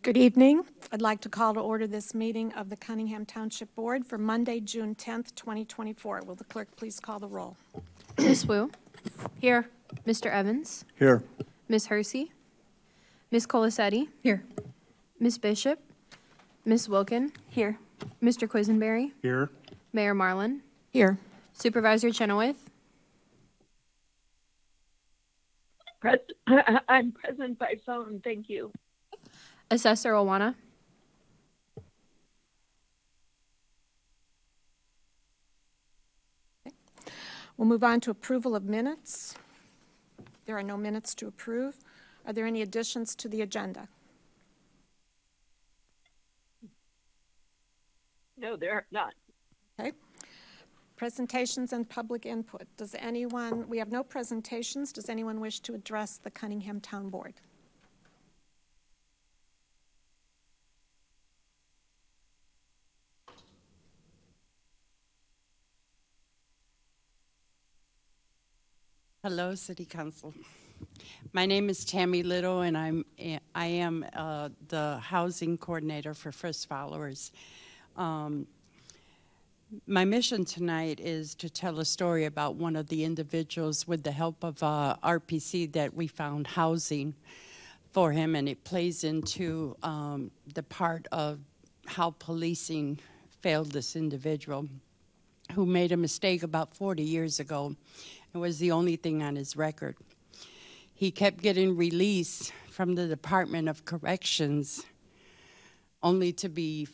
Good evening. I'd like to call to order this meeting of the Cunningham Township Board for Monday, June 10th, 2024. Will the clerk please call the roll? Ms. Wu? Here. Mr. Evans? Here. Ms. Hersey? Ms. Colasetti? Here. Ms. Bishop? Ms. Wilkin? Here. Mr. Quisenberry? Here. Mayor Marlin? Here. Supervisor Chenoweth? I'm present by phone, thank you. Assessor Owana? We'll move on to approval of minutes. There are no minutes to approve. Are there any additions to the agenda? No, there are not. Okay. Presentations and public input. We have no presentations. Does anyone wish to address the Cunningham Town Board? Hello, City Council. My name is Tammy Little, and I am the housing coordinator for First Followers. My mission tonight is to tell a story about one of the individuals with the help of RPC that we found housing for him, and it plays into the part of how policing failed this individual who made a mistake about 40 years ago. It was the only thing on his record. He kept getting released from the Department of Corrections only to be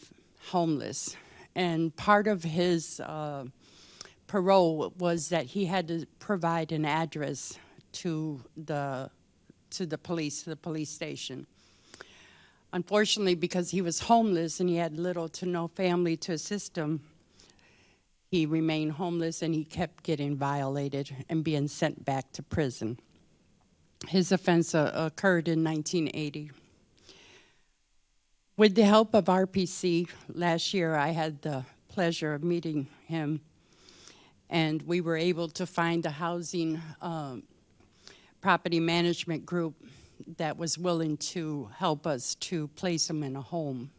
homeless. And part of his parole was that he had to provide an address to the police station. Unfortunately, because he was homeless and he had little to no family to assist him, he remained homeless and he kept getting violated and being sent back to prison. His offense occurred in 1980. With the help of RPC, last year I had the pleasure of meeting him, and we were able to find a housing property management group that was willing to help us to place him in a home.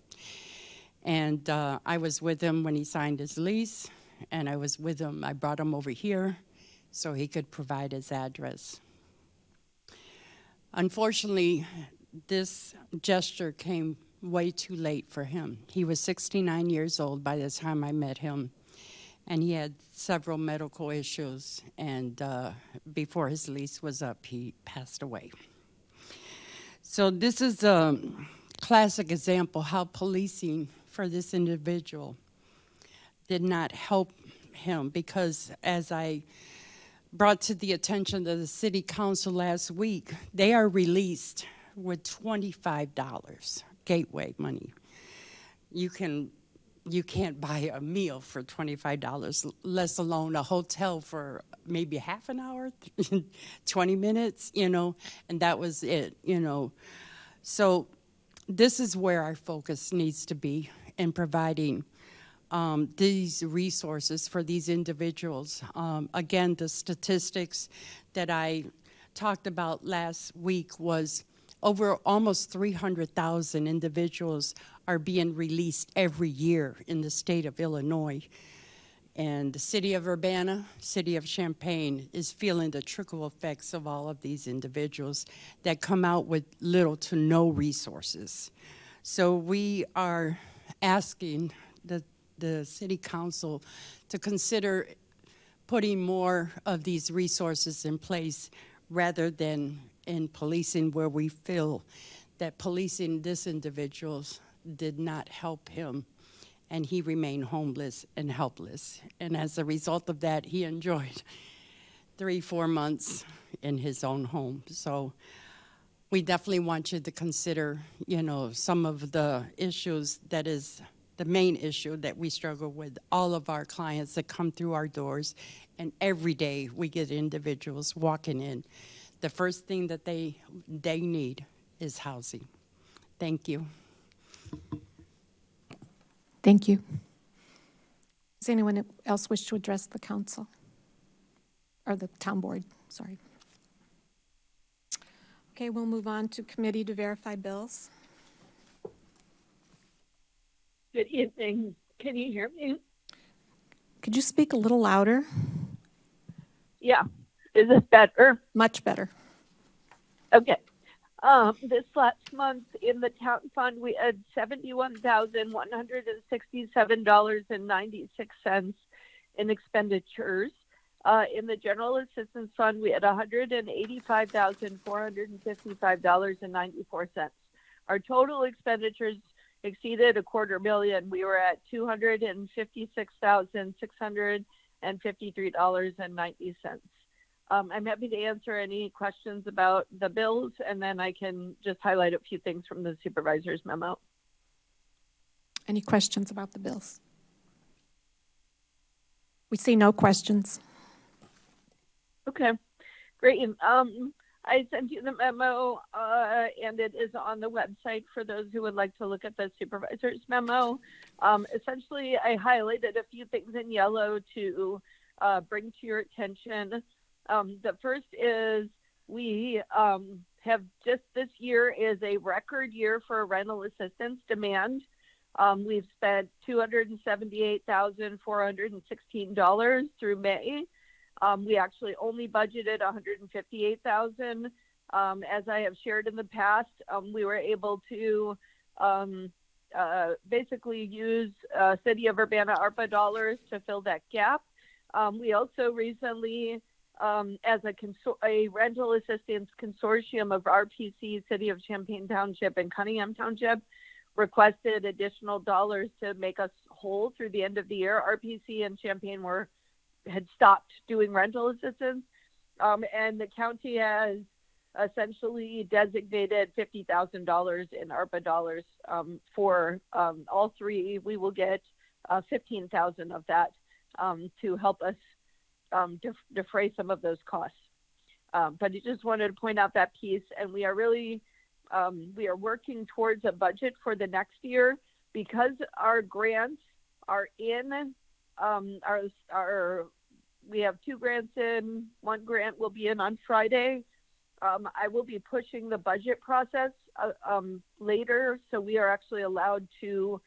And I was with him when he signed his lease, and I was with him. I brought him over here so he could provide his address. Unfortunately, this gesture came way too late for him. He was 69 years old by the time I met him, and he had several medical issues, and before his lease was up, he passed away. So this is a classic example how policing for this individual did not help him, because as I brought to the attention of the City Council last week, they are released with $25 gateway money. You can't buy a meal for $25, let alone a hotel for maybe half an hour, 20 minutes, and that was it, So this is where our focus needs to be in providing these resources for these individuals. Again, the statistics that I talked about last week was over almost 300,000 individuals are being released every year in the state of Illinois. And the city of Urbana, city of Champaign is feeling the trickle effects of all of these individuals that come out with little to no resources. So we are asking the City Council to consider putting more of these resources in place rather than in policing, where we feel that policing this individual did not help him, and he remained homeless and helpless. And as a result of that, he enjoyed 3-4 months in his own home. So we definitely want you to consider, some of the issues that is the main issue that we struggle with, all of our clients that come through our doors, and every day we get individuals walking in. The first thing that they need is housing. Thank you. Thank you. Does anyone else wish to address the council? Or the town board, sorry. Okay, we'll move on to committee to verify bills. Good evening. Can you hear me? Could you speak a little louder? Yeah. Is this better? Much better. Okay. This last month in the town fund, we had $71,167.96 in expenditures. In the general assistance fund, we had $185,455.94. Our total expenditures exceeded $250,000. We were at $256,653.90. I'm happy to answer any questions about the bills, and then I can just highlight a few things from the supervisor's memo. Any questions about the bills? We see no questions. Okay, great. I sent you the memo, and it is on the website for those who would like to look at the supervisor's memo. Essentially, I highlighted a few things in yellow to bring to your attention. The first is we have just this year is a record year for rental assistance demand. We've spent $278,416 through May. We actually only budgeted $158,000. As I have shared in the past, we were able to basically use City of Urbana ARPA dollars to fill that gap. We also recently, as a rental assistance consortium of RPC, City of Champaign Township, and Cunningham Township, requested additional dollars to make us whole through the end of the year. RPC and Champaign had stopped doing rental assistance, and the county has essentially designated $50,000 in ARPA dollars for all three. We will get $15,000 of that to help us defray some of those costs. But I just wanted to point out that piece, and we are really we are working towards a budget for the next year because our grants are in. We have 2 grants in. 1 grant will be in on Friday. I will be pushing the budget process later, so we are actually allowed to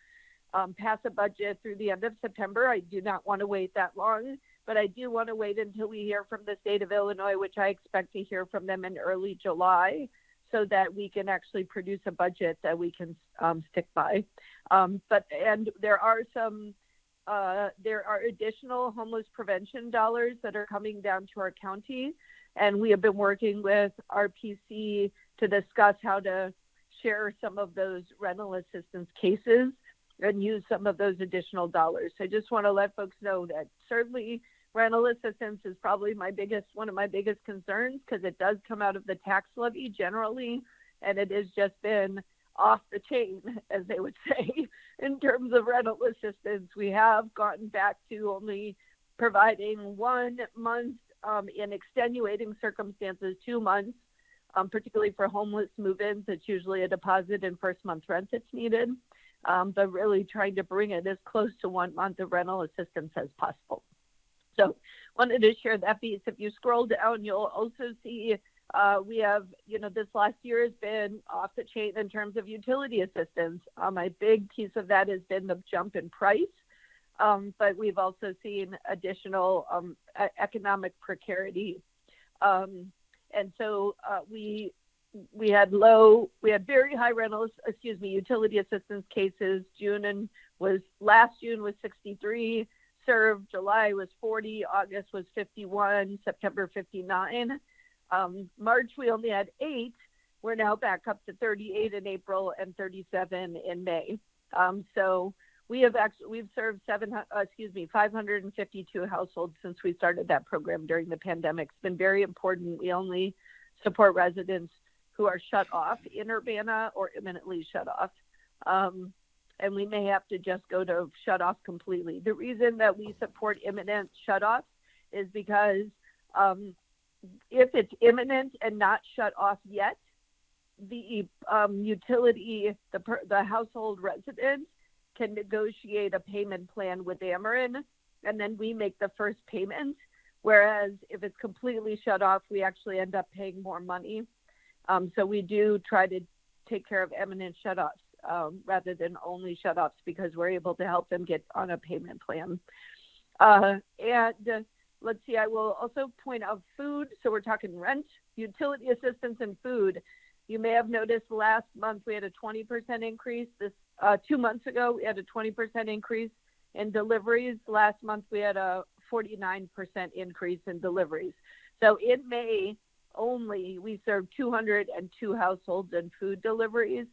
pass a budget through the end of September. I do not want to wait that long, but I do want to wait until we hear from the state of Illinois, which I expect to hear from them in early July, so that we can actually produce a budget that we can stick by. And there are additional homeless prevention dollars that are coming down to our county, and we have been working with RPC to discuss how to share some of those rental assistance cases and use some of those additional dollars. So I just want to let folks know that certainly rental assistance is probably one of my biggest concerns, because it does come out of the tax levy generally, and it has just been off the chain, as they would say, in terms of rental assistance. We have gotten back to only providing 1 month in extenuating circumstances, 2 months, particularly for homeless move-ins. It's usually a deposit and first month rent that's needed, but really trying to bring it as close to 1 month of rental assistance as possible. So wanted to share that piece. If you scroll down, you'll also see we have, this last year has been off the chain in terms of utility assistance. A big piece of that has been the jump in price, but we've also seen additional economic precarity. And so we had very high utility assistance cases. Last June was 63 served, July was 40, August was 51, September 59. March, we only had 8. We're now back up to 38 in April and 37 in May. So we've served 552 households since we started that program during the pandemic. It's been very important. We only support residents who are shut off in Urbana or imminently shut off. And we may have to just go to shut off completely. The reason that we support imminent shut off is because if it's imminent and not shut off yet, the utility, the household resident can negotiate a payment plan with Ameren, and then we make the first payment. Whereas if it's completely shut off, we actually end up paying more money. So we do try to take care of imminent shut offs. rather than only shut-offs, because we're able to help them get on a payment plan. And let's see, I will also point out food. So we're talking rent, utility assistance, and food. You may have noticed last month we had a 20% increase. 2 months ago, we had a 20% increase in deliveries. Last month, we had a 49% increase in deliveries. So in May only, we served 202 households in food deliveries.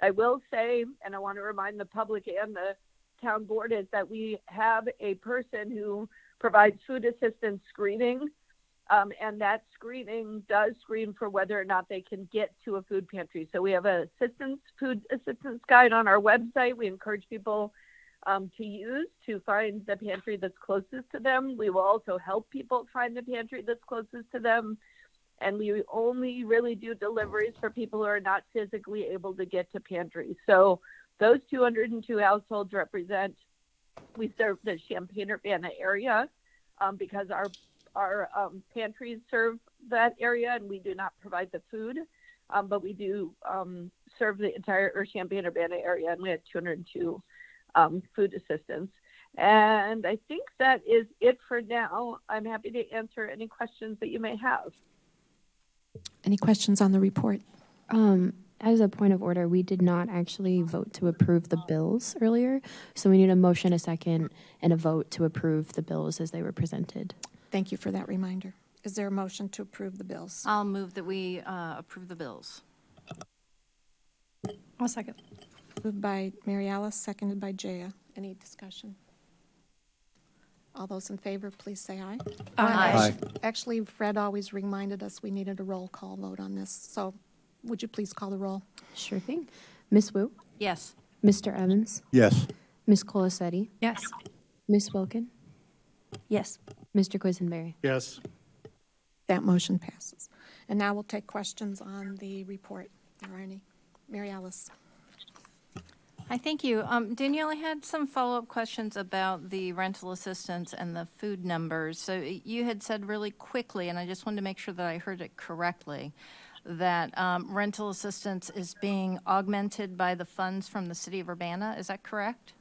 I will say, and I want to remind the public and the town board, is that we have a person who provides food assistance screening, and that screening does screen for whether or not they can get to a food pantry. So we have a food assistance guide on our website. We encourage people to use to find the pantry that's closest to them. We will also help people find the pantry that's closest to them. And we only really do deliveries for people who are not physically able to get to pantries. So those 202 households represent, we serve the Champaign-Urbana area because our pantries serve that area, and we do not provide the food, but we do serve the entire Champaign-Urbana area, and we had 202 food assistants. And I think that is it for now. I'm happy to answer any questions that you may have. Any questions on the report? As a point of order, we did not actually vote to approve the bills earlier, so we need a motion, a second, and a vote to approve the bills as they were presented. Thank you for that reminder. Is there a motion to approve the bills? I'll move that we approve the bills. I'll second. Moved by Mary Alice, seconded by Jaya. Any discussion? All those in favor, please say aye. Aye. Actually, Fred always reminded us we needed a roll call vote on this, so would you please call the roll? Sure thing. Ms. Wu, Yes. Mr. Evans, Yes. Ms. Colasetti, Yes. Ms. Wilkin, Yes. Mr. Quisenberry. Yes. That motion passes. And now we'll take questions on the report. Are there any? Mary Alice. Hi, thank you. Danielle, I had some follow-up questions about the rental assistance and the food numbers. So you had said really quickly, and I just wanted to make sure that I heard it correctly, that rental assistance is being augmented by the funds from the city of Urbana. Is that correct?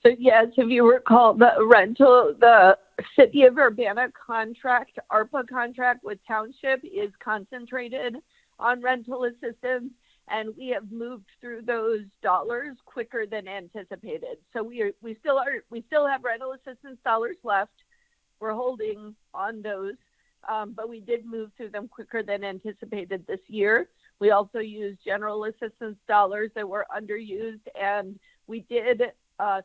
So yes, if you recall, the city of Urbana contract, ARPA contract with Township, is concentrated on rental assistance, and we have moved through those dollars quicker than anticipated. So we still have rental assistance dollars left. We're holding on those, but we did move through them quicker than anticipated this year. We also used general assistance dollars that were underused, and we did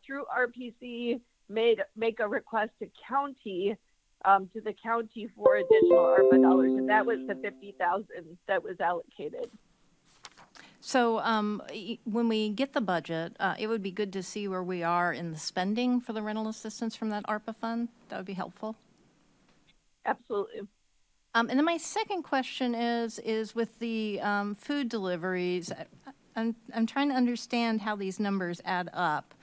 through RPC make a request to the county for additional ARPA dollars, and that was the $50,000 that was allocated. So when we get the budget, it would be good to see where we are in the spending for the rental assistance from that ARPA fund. That would be helpful. Absolutely. And then my second question is with the food deliveries. I'm trying to understand how these numbers add up.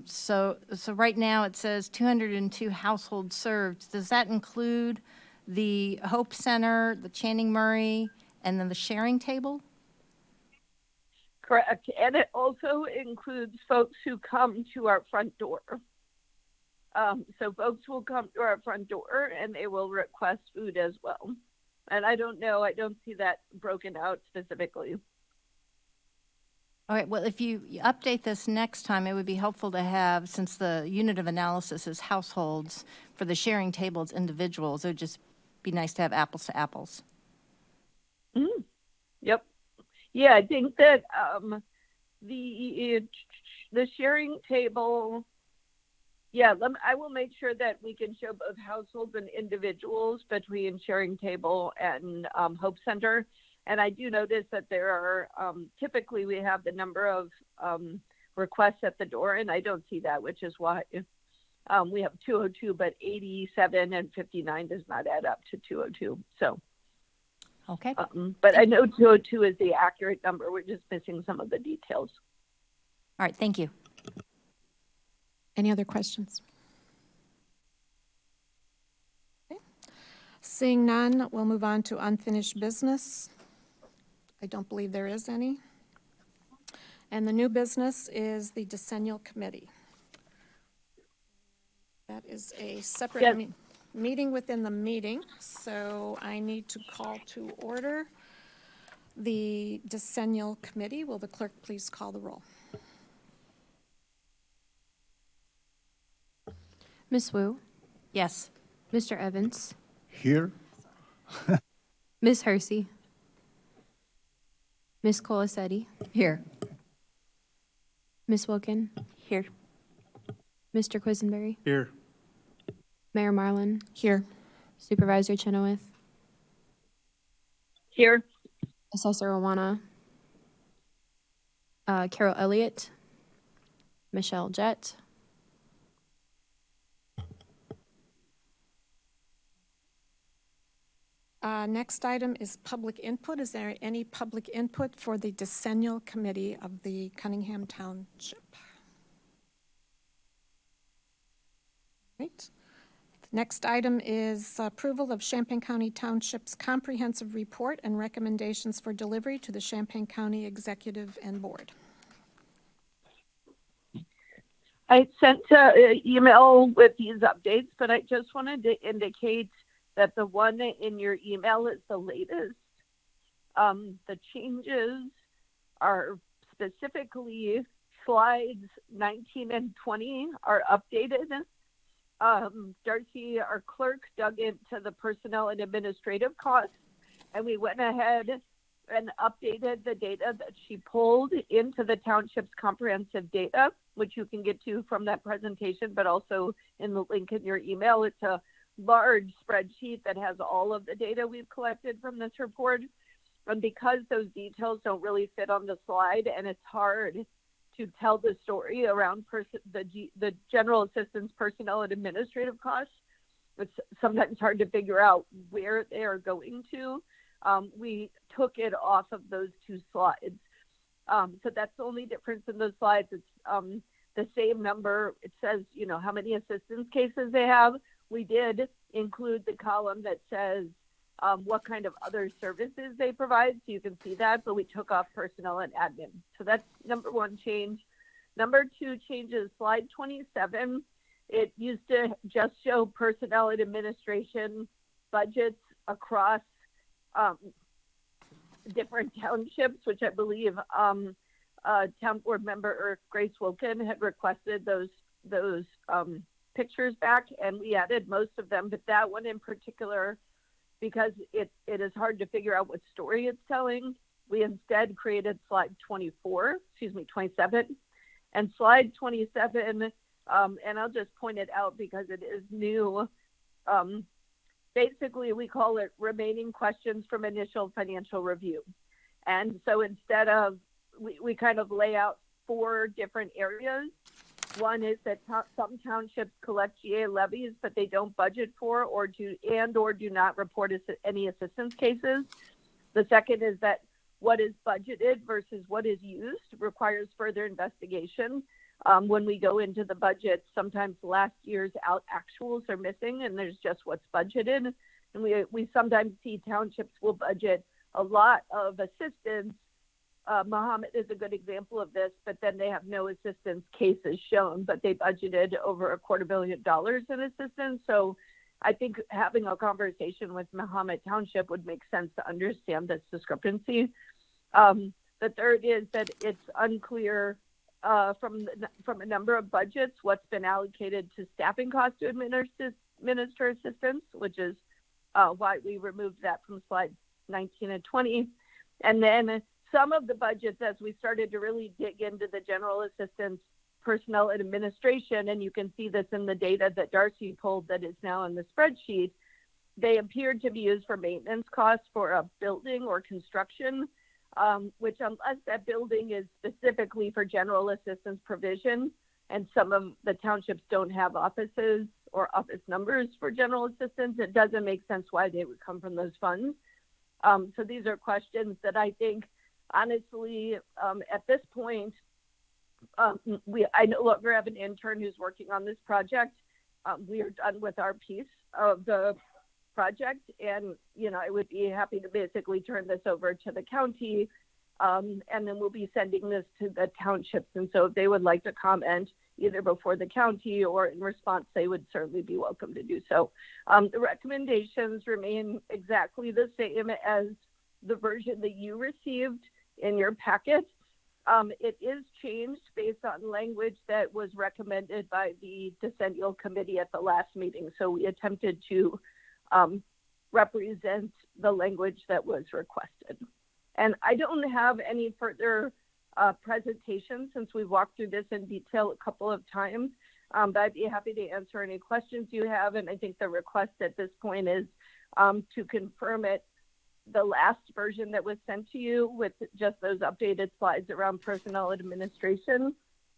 So right now it says 202 households served. Does that include the Hope Center, the Channing Murray, and then the sharing table? Correct. And it also includes folks who come to our front door. So folks will come to our front door and they will request food as well. And I don't see that broken out specifically. All right, well, if you update this next time, it would be helpful to have, since the unit of analysis is households, for the sharing tables, individuals, it would just be nice to have apples to apples. Mm-hmm. Yep. Yeah, I think that the sharing table, I will make sure that we can show both households and individuals between sharing table and Hope Center. And I do notice that there are, typically we have the number of requests at the door, and I don't see that, which is why we have 202, but 87 and 59 does not add up to 202. So, okay. But I know 202 is the accurate number. We're just missing some of the details. All right, thank you. Any other questions? Okay. Seeing none, we'll move on to unfinished business. I don't believe there is any. And the new business is the decennial committee. That is a separate Yes. meeting within the meeting, so I need to call to order the decennial committee. Will the clerk please call the roll? Ms. Wu, Yes. Mr. Evans, Here? Ms. Hersey, Ms. Colasetti, Here. Ms. Wilkin, Here. Mr. Quisenberry, Here. Mayor Marlin, Here. Supervisor Chenoweth, Here. Assessor Awana, Carol Elliott, Michelle Jett, Next item is public input. Is there any public input for the decennial committee of the Cunningham Township? Right. The next item is approval of Champaign County Township's comprehensive report and recommendations for delivery to the Champaign County Executive and Board. I sent an email with these updates, but I just wanted to indicate that the one in your email is the latest. The changes are specifically slides 19 and 20 are updated. Darcy, our clerk, dug into the personnel and administrative costs, and we went ahead and updated the data that she pulled into the township's comprehensive data, which you can get to from that presentation, but also in the link in your email. It's a large spreadsheet that has all of the data we've collected from this report. And because those details don't really fit on the slide and it's hard to tell the story around the general assistance personnel and administrative costs, it's sometimes hard to figure out where they are going to. We took it off of those two slides. So that's the only difference in those slides. It's the same number. It says, how many assistance cases they have. We did include the column that says what kind of other services they provide, so you can see that, but we took off personnel and admin. So that's number one change. Number two change is slide 27. It used to just show personnel and administration budgets across different townships, which I believe town board member Grace Wilkin had requested those pictures back, and we added most of them, but that one in particular, because it is hard to figure out what story it's telling, we instead created slide 27. And slide 27, and I'll just point it out because it is new. Basically, we call it remaining questions from initial financial review. And so instead of, we kind of lay out 4 different areas. One is that some townships collect GA levies, but they don't budget for or do not report any assistance cases. The second is that what is budgeted versus what is used requires further investigation. When we go into the budget, sometimes last year's actuals are missing and there's just what's budgeted. And we sometimes see townships will budget a lot of assistance. Mahomet is a good example of this, but then they have no assistance cases shown, but they budgeted over $250 million in assistance. So I think having a conversation with Mahomet Township would make sense to understand this discrepancy. The third is that it's unclear from a number of budgets what's been allocated to staffing costs to administer assistance, which is why we removed that from slides 19 and 20. And then some of the budgets, as we started to really dig into the general assistance personnel and administration, and you can see this in the data that Darcy pulled that is now in the spreadsheet, they appeared to be used for maintenance costs for a building or construction, which unless that building is specifically for general assistance provision, and some of the townships don't have offices or office numbers for general assistance, it doesn't make sense why they would come from those funds. So these are questions that I think, honestly, at this point, I no longer have an intern who's working on this project. We are done with our piece of the project, and I would be happy to basically turn this over to the county And then we'll be sending this to the townships. And so if they would like to comment either before the county or in response, they would certainly be welcome to do so. The recommendations remain exactly the same as the version that you received in your packet. It is changed based on language that was recommended by the decennial committee at the last meeting. So we attempted to represent the language that was requested. And I don't have any further presentation since we've walked through this in detail a couple of times, but I'd be happy to answer any questions you have. And I think the request at this point is to confirm it, the last version that was sent to you with just those updated slides around personnel administration,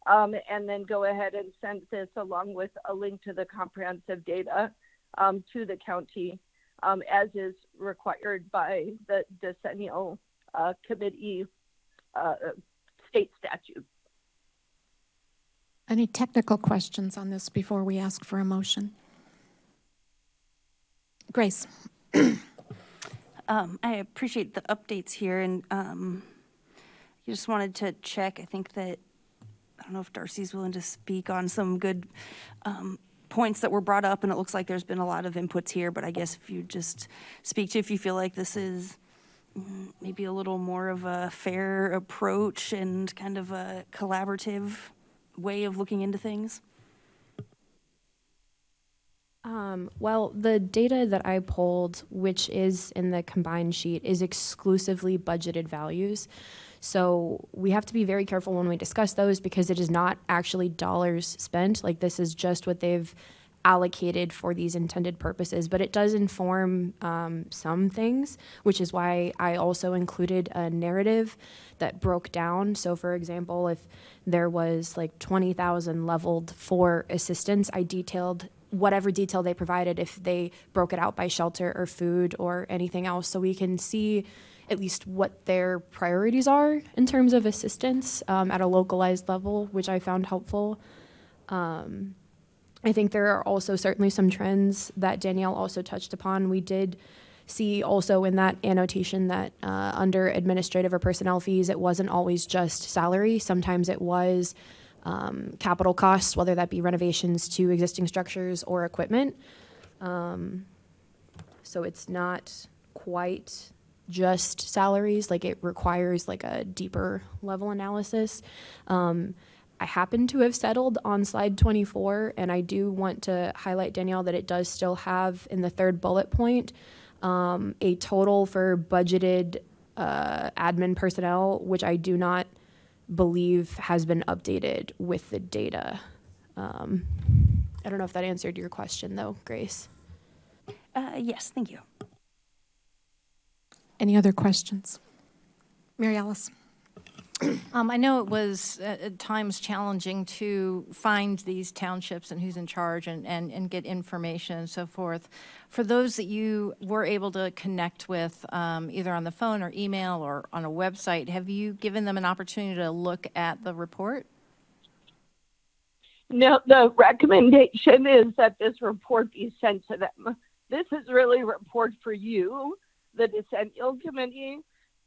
and then go ahead and send this along with a link to the comprehensive data to the county, as is required by the decennial committee state statute. Any technical questions on this before we ask for a motion? Grace. I appreciate the updates here, and you just wanted to check. I think that, I don't know if Darcy's willing to speak on some good points that were brought up, and it looks like there's been a lot of inputs here, but I guess if you just speak to if you feel like this is maybe a little more of a fair approach and kind of a collaborative way of looking into things. Well, the data that I pulled, which is in the combined sheet, is exclusively budgeted values. So we have to be very careful when we discuss those because it is not actually dollars spent. Like, this is just what they've allocated for these intended purposes, but it does inform some things, which is why I also included a narrative that broke down. So for example, if there was like 20,000 leveled for assistance, I detailed whatever detail they provided if they broke it out by shelter or food or anything else, so we can see at least what their priorities are in terms of assistance at a localized level, which I found helpful. I think there are also certainly some trends that Danielle also touched upon. We did see also in that annotation that under administrative or personnel fees, it wasn't always just salary. Sometimes it was capital costs, whether that be renovations to existing structures or equipment. So it's not quite just salaries, like it requires like a deeper level analysis. I happen to have settled on slide 24, and I do want to highlight, Danielle, that it does still have in the third bullet point a total for budgeted admin personnel, which I do not believe has been updated with the data. I don't know if that answered your question, though, Grace. Yes, thank you. Any other questions? Mary Alice. I know it was at times challenging to find these townships and who's in charge and get information and so forth. For those that you were able to connect with either on the phone or email or on a website, have you given them an opportunity to look at the report? No, the recommendation is that this report be sent to them. This is really a report for you, the decennial committee,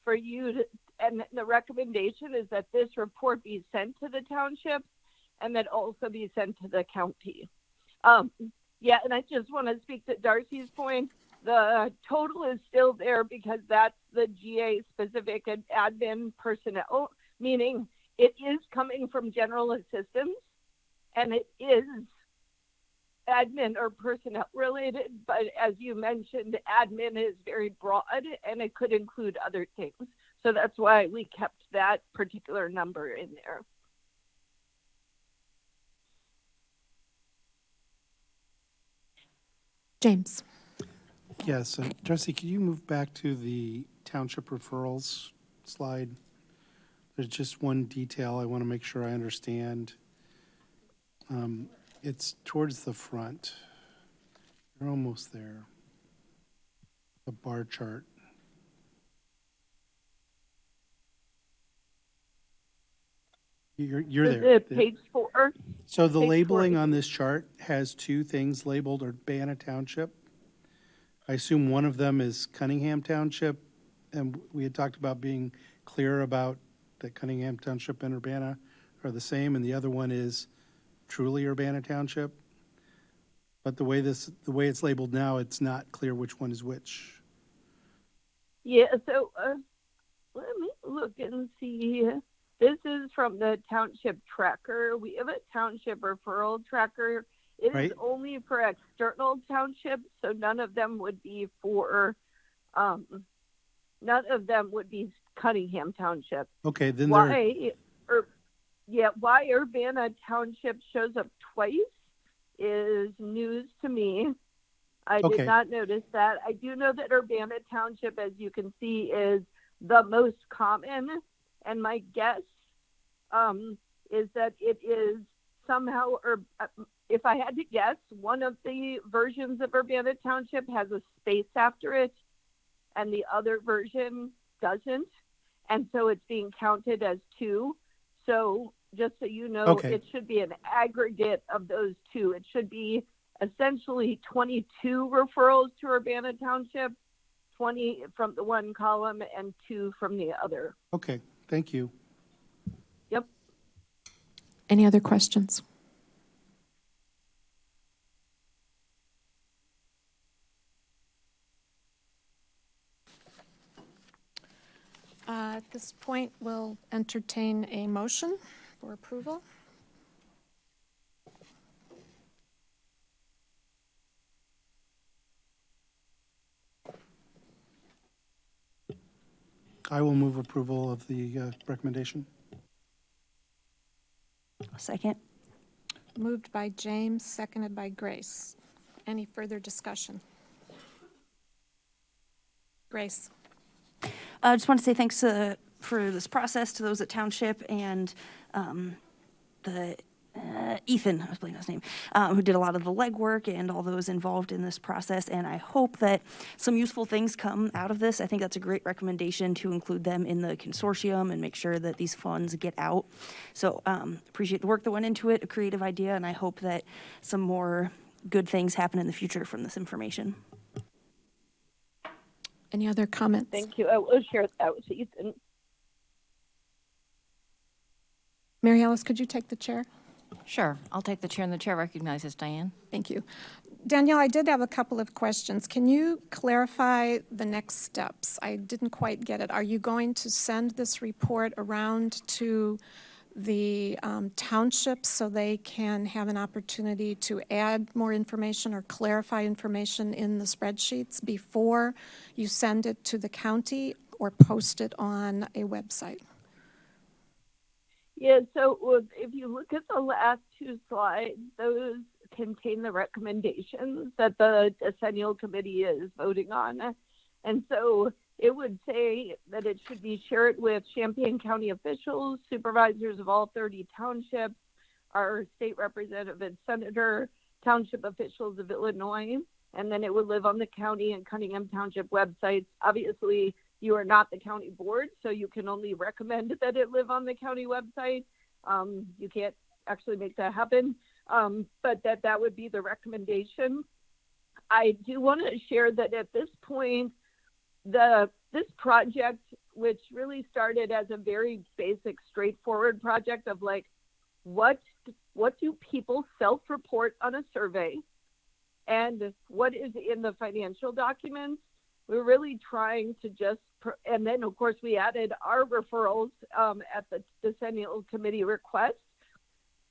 for you to, and the recommendation is that this report be sent to the townships and that also be sent to the county. Yeah, and I just want to speak to Darcy's point. The total is still there because that's the GA specific and admin personnel, meaning it is coming from general assistance and it is admin or personnel related, but as you mentioned, admin is very broad and it could include other things. So that's why we kept that particular number in there. James. Yes, Darcy, can you move back to the township referrals slide? There's just one detail I want to make sure I understand. It's towards the front. You're almost there. The bar chart. You're there. Page 4. So the page labeling 4. on this chart has two things labeled Urbana Township. I assume one of them is Cunningham Township, and we had talked about being clear about that Cunningham Township and Urbana are the same, and the other one is truly Urbana Township. But the way it's labeled now, it's not clear which one is which. Yeah, so let me look and see. This is from the township tracker. We have a township referral tracker. It Right. is only for external townships, so none of them would be for, none of them would be Cunningham Township. Okay, then Why Urbana Township shows up twice is news to me. I Okay. did not notice that. I do know that Urbana Township, as you can see, is the most common, and my guess is that it is somehow, or if I had to guess, one of the versions of Urbana Township has a space after it, and the other version doesn't, and so it's being counted as two. So just so you know, Okay. it should be an aggregate of those two. It should be essentially 22 referrals to Urbana Township, 20 from the one column and 2 from the other. okay, thank you. Yep. Any other questions? At this point, we'll entertain a motion for approval. I will move approval of the recommendation. Second. Moved by James, seconded by Grace. Any further discussion? Grace. I just want to say thanks for this process to those at Township and the Ethan, I was blanking on his name, who did a lot of the legwork and all those involved in this process. And I hope that some useful things come out of this. I think that's a great recommendation to include them in the consortium and make sure that these funds get out. So appreciate the work that went into it, a creative idea, and I hope that some more good things happen in the future from this information. Any other comments? Thank you. I will share that with Ethan. Mary Alice, could you take the chair? Sure, I'll take the chair, and the chair recognizes Diane. Thank you. Danielle, I did have a couple of questions. Can you clarify the next steps? I didn't quite get it. Are you going to send this report around to the townships so they can have an opportunity to add more information or clarify information in the spreadsheets before you send it to the county or post it on a website? Yeah, so if you look at the last 2 slides, those contain the recommendations that the decennial committee is voting on. And so it would say that it should be shared with Champaign County officials, supervisors of all 30 townships, our state representative and senator, township officials of Illinois, and then it would live on the county and Cunningham Township websites. Obviously, you are not the county board, so you can only recommend that it live on the county website. You can't actually make that happen, but that would be the recommendation. I do want to share that at this point, this project, which really started as a very basic, straightforward project of like, what do people self-report on a survey, and what is in the financial documents? We're really trying to just, and then of course we added our referrals at the decennial committee request.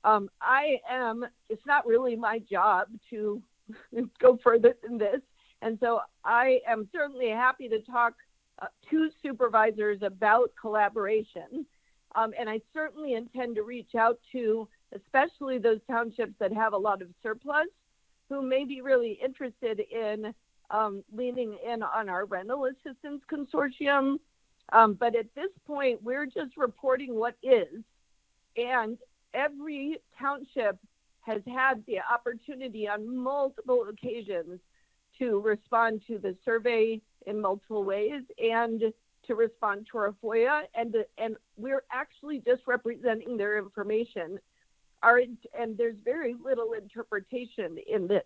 It's not really my job to go further than this. And so I am certainly happy to talk to supervisors about collaboration. And I certainly intend to reach out to especially those townships that have a lot of surplus who may be really interested in leaning in on our rental assistance consortium. But at this point, we're just reporting what is. And every township has had the opportunity on multiple occasions to respond to the survey in multiple ways and to respond to our FOIA. And we're actually just representing their information. And there's very little interpretation in this.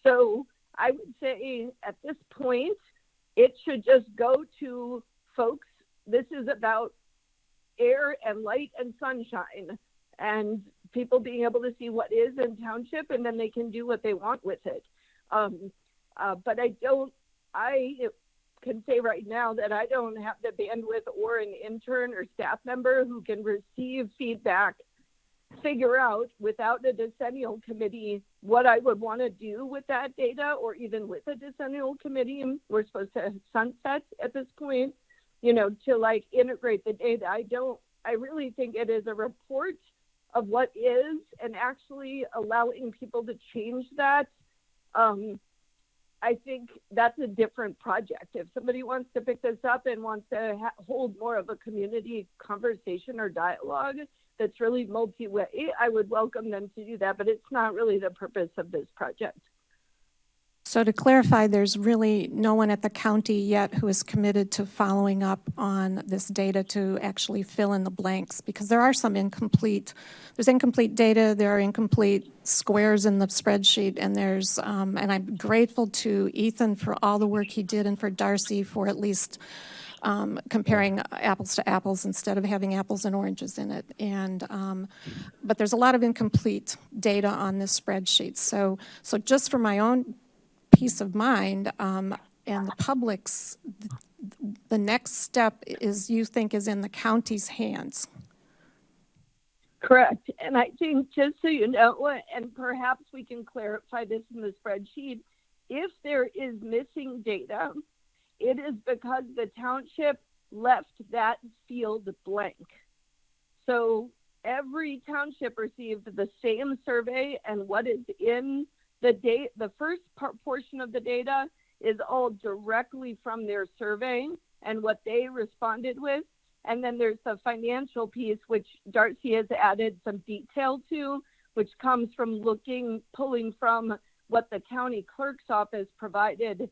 So I would say at this point, it should just go to folks this is about air and light and sunshine and people being able to see what is in Township, and then they can do what they want with it. But I can say right now that I don't have the bandwidth or an intern or staff member who can receive feedback, figure out without a decennial committee what I would want to do with that data, or even with a decennial committee. We're supposed to sunset at this point, to like integrate the data. I really think it is a report of what is, and actually allowing people to change that. I think that's a different project. If somebody wants to pick this up and wants to hold more of a community conversation or dialogue that's really multi-way, I would welcome them to do that, but it's not really the purpose of this project. So to clarify, there's really no one at the county yet who is committed to following up on this data to actually fill in the blanks, because there are some incomplete data, there are incomplete squares in the spreadsheet, and and I'm grateful to Ethan for all the work he did, and for Darcy for at least comparing apples to apples instead of having apples and oranges in it. But there's a lot of incomplete data on this spreadsheet. So just for my own peace of mind and the public's, the next step is, you think, is in the county's hands. Correct. And I think, just so you know, and perhaps we can clarify this in the spreadsheet, if there is missing data, it is because the township left that field blank. So every township received the same survey, and what is in the first portion of the data is all directly from their survey and what they responded with. And then there's the financial piece, which Darcy has added some detail to, which comes from pulling from what the county clerk's office provided,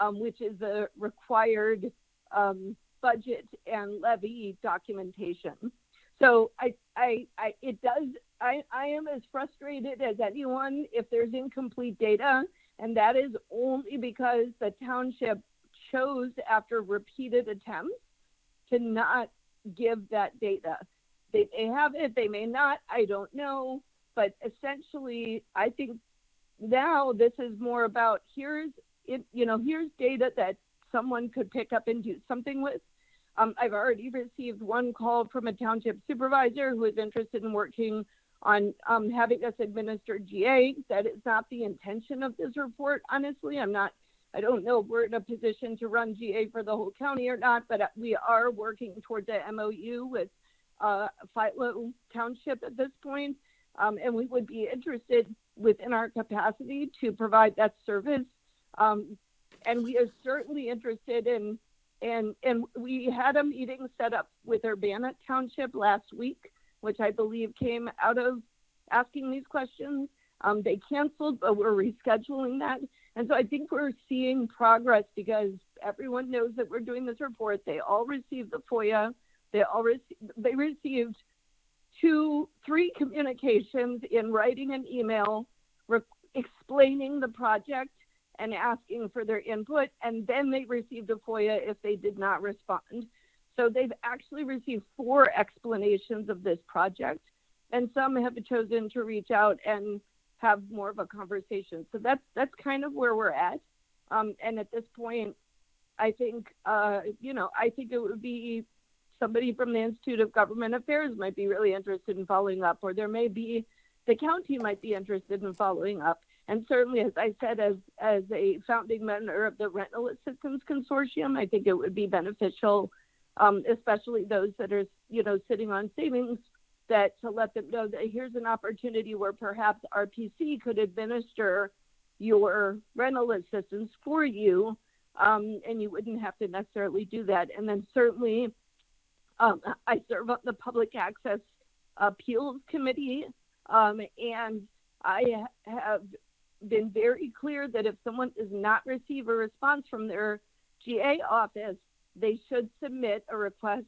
which is a required budget and levy documentation. So I am as frustrated as anyone if there's incomplete data, and that is only because the township chose, after repeated attempts, to not give that data. They may have it, they may not, I don't know, but essentially I think now this is more about here's data that someone could pick up and do something with. I've already received one call from a township supervisor who is interested in working on having us administer GA. That is not the intention of this report, honestly. I don't know if we're in a position to run GA for the whole county or not, but we are working towards a MOU with Philo Township at this point, and we would be interested within our capacity to provide that service. And we are certainly interested in, and we had a meeting set up with Urbana Township last week, which I believe came out of asking these questions. They canceled, but we're rescheduling that. And so I think we're seeing progress because everyone knows that we're doing this report. They all received the FOIA. They received 3 communications in writing and email explaining the project and asking for their input, and then they received a FOIA if they did not respond. So they've actually received 4 explanations of this project, and some have chosen to reach out and have more of a conversation. So that's kind of where we're at. And at this point, I think I think it would be somebody from the Institute of Government Affairs might be really interested in following up, or the county might be interested in following up. And certainly, as I said, as a founding member of the Rental Assistance Consortium, I think it would be beneficial, especially those that are, sitting on savings, to let them know that here's an opportunity where perhaps RPC could administer your rental assistance for you, and you wouldn't have to necessarily do that. And then certainly, I serve on the Public Access Appeals Committee, and I have been very clear that if someone does not receive a response from their GA office, they should submit a request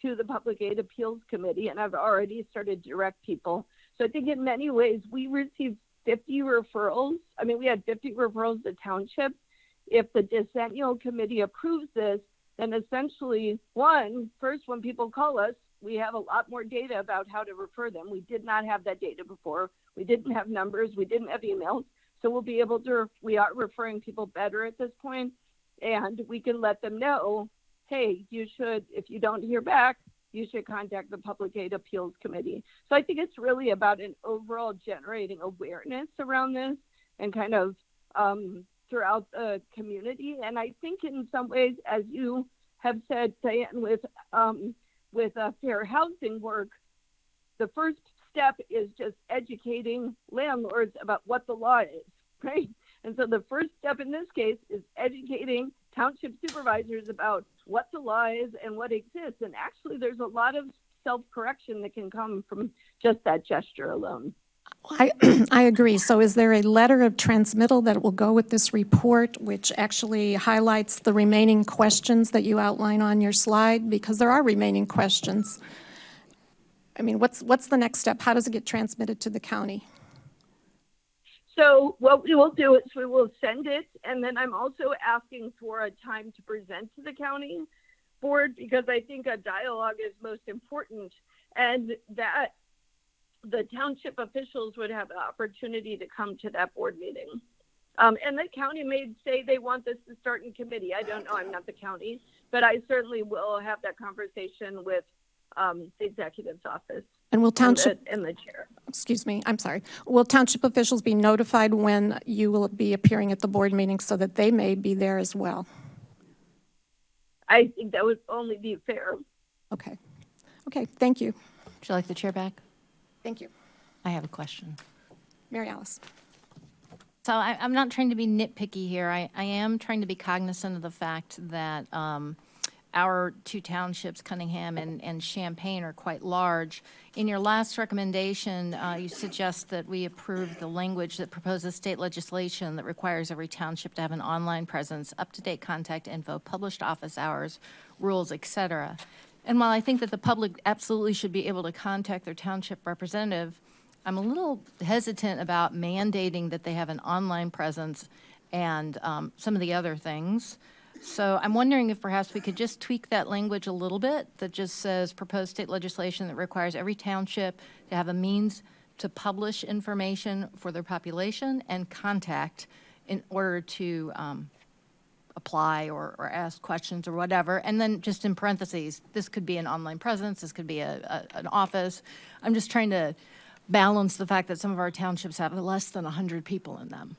to the Public Aid Appeals Committee, and I've already started to direct people. So I think in many ways, we received 50 referrals. We had 50 referrals to Township. If the decennial committee approves this, then essentially, first, when people call us, we have a lot more data about how to refer them. We did not have that data before. We didn't have numbers. We didn't have emails. So we'll be able to, we are referring people better at this point, and we can let them know, hey, you should, if you don't hear back, you should contact the Public Aid Appeals Committee. So I think it's really about an overall generating awareness around this and kind of throughout the community. And I think in some ways, as you have said, Diane, with fair housing work, the first step is just educating landlords about what the law is, right? And so the first step in this case is educating township supervisors about what the law is and what exists. And actually, there's a lot of self-correction that can come from just that gesture alone. I agree. So is there a letter of transmittal that will go with this report, which actually highlights the remaining questions that you outline on your slide? Because there are remaining questions. I mean, what's the next step? How does it get transmitted to the county? So what we will do is we will send it, and then I'm also asking for a time to present to the county board, because I think a dialogue is most important, and that the township officials would have the opportunity to come to that board meeting. And the county may say they want this to start in committee. I don't know, I'm not the county, but I certainly will have that conversation with the executive's office. And will township, and the chair. Excuse me, I'm sorry. Will township officials be notified when you will be appearing at the board meeting so that they may be there as well? I think that would only be fair. Okay. Okay, thank you. Would you like the chair back? Thank you. I have a question. Mary Alice. So I'm not trying to be nitpicky here. I am trying to be cognizant of the fact that our two townships, Cunningham and Champaign, are quite large. In your last recommendation, you suggest that we approve the language that proposes state legislation that requires every township to have an online presence, up-to-date contact info, published office hours, rules, et cetera. And while I think that the public absolutely should be able to contact their township representative, I'm a little hesitant about mandating that they have an online presence and some of the other things. So I'm wondering if perhaps we could just tweak that language a little bit that just says proposed state legislation that requires every township to have a means to publish information for their population and contact in order to apply or ask questions or whatever. And then just in parentheses, this could be an online presence, this could be an office. I'm just trying to balance the fact that some of our townships have less than 100 people in them.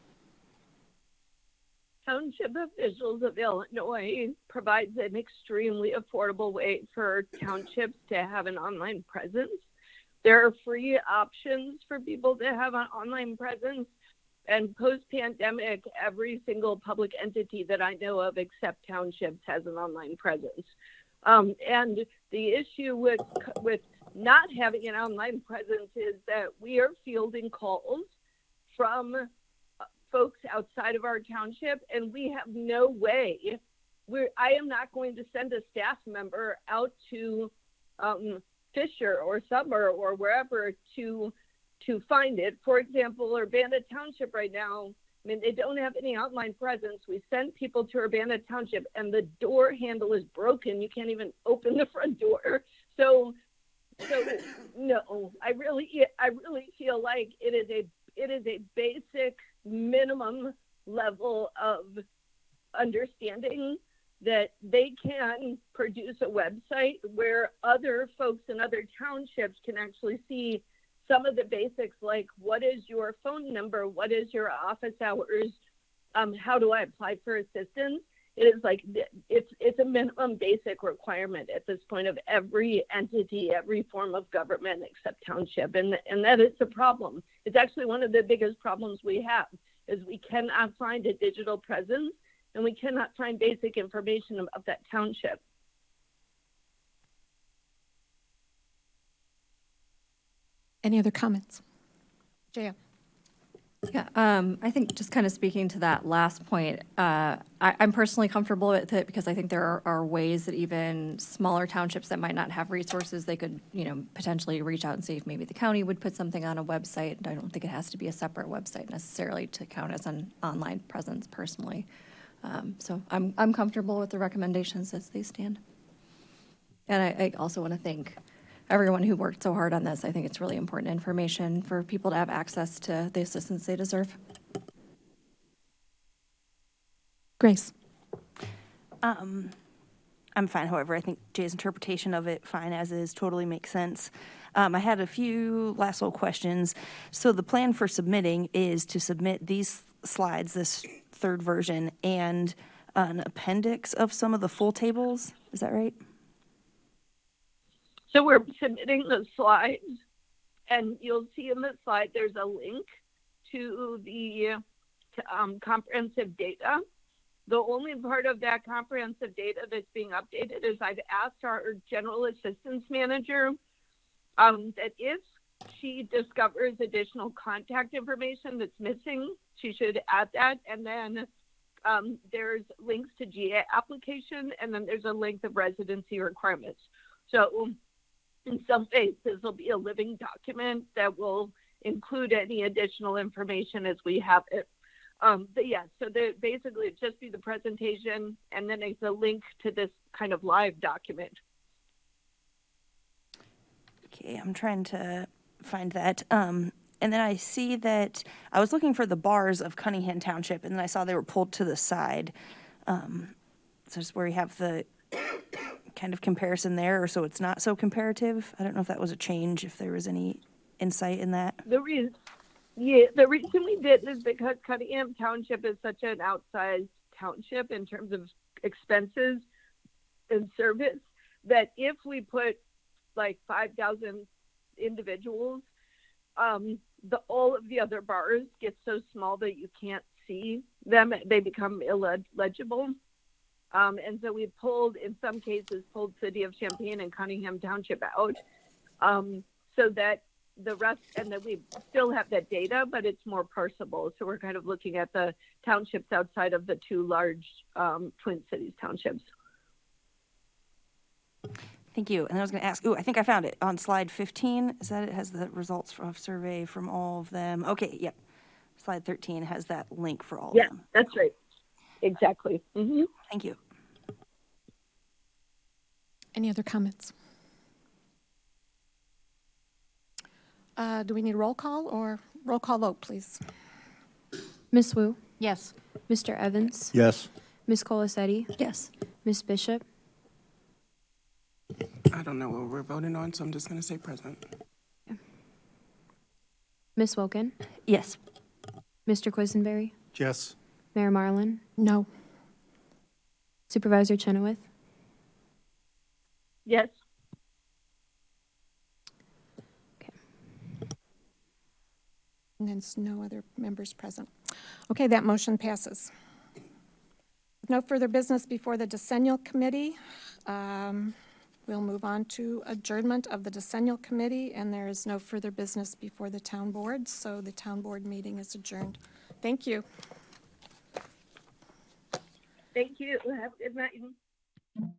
Township officials of Illinois provides an extremely affordable way for townships to have an online presence. There are free options for people to have an online presence. And post-pandemic, every single public entity that I know of except townships has an online presence. And the issue with not having an online presence is that we are fielding calls from folks outside of our township, and we have no way. I am not going to send a staff member out to Fisher or Summer or wherever to find it. For example, Urbana Township right now, I mean, they don't have any online presence. We send people to Urbana Township, and the door handle is broken. You can't even open the front door. So no, I really feel like it is a basic minimum level of understanding that they can produce a website where other folks in other townships can actually see some of the basics, like what is your phone number, what is your office hours, how do I apply for assistance. It is like it's a minimum basic requirement at this point of every entity, every form of government except township, and that is a problem. It's actually one of the biggest problems we have is we cannot find a digital presence and we cannot find basic information about that township. Any other comments? Jaya. Yeah, I think just kind of speaking to that last point, I'm personally comfortable with it because I think there are ways that even smaller townships that might not have resources, they could, potentially reach out and see if maybe the county would put something on a website. I don't think it has to be a separate website necessarily to count as an online presence personally. So I'm comfortable with the recommendations as they stand. And I also want to thank everyone who worked so hard on this. I think it's really important information for people to have access to the assistance they deserve. Grace? I'm fine, however, I think Jay's interpretation of it, fine as is, totally makes sense. I had a few last little questions. So the plan for submitting is to submit these slides, this third version, and an appendix of some of the full tables, is that right? So we're submitting the slides, and you'll see in the slide there's a link to the comprehensive data. The only part of that comprehensive data that's being updated is I've asked our general assistance manager that if she discovers additional contact information that's missing, she should add that. And then there's links to GA application, and then there's a link of residency requirements. So in some ways, this will be a living document that will include any additional information as we have it. But yeah, so basically it'd just be the presentation, and then it's a link to this kind of live document. Okay, I'm trying to find that. And then I see that I was looking for the bars of Cunningham Township, and then I saw they were pulled to the side. So it's where you have the kind of comparison there, or so it's not so comparative. I don't know if that was a change, if there was any insight in that. The reason we did is because Cunningham Township is such an outsized township in terms of expenses and service that if we put like 5,000 individuals, all of the other bars get so small that you can't see them. They become illegible. And so we pulled, in some cases, City of Champaign and Cunningham Township out so that the rest, and then we still have that data, but it's more parsable. So we're kind of looking at the townships outside of the two large Twin Cities townships. Thank you. And I was going to ask, I think I found it on slide 15. Is that it has the results of survey from all of them? Okay, yep. Slide 13 has that link for all of them. Yeah, that's right. Exactly. Mm-hmm. Thank you. Any other comments? Do we need roll call or roll call vote, please? Ms. Wu, Yes. Mr. Evans, Yes. Ms. Colasetti, Yes. Ms. Bishop, I don't know what we're voting on, so I'm just going to say present. Ms. Wilkin, Yes. Mr. Quisenberry, Yes. Mayor Marlin, No. Supervisor Chenoweth, Yes. And there's no other members present. Okay, that motion passes. No further business before the decennial committee. We'll move on to adjournment of the decennial committee, and there is no further business before the town board, so the town board meeting is adjourned. Thank you. Thank you. Have a good night.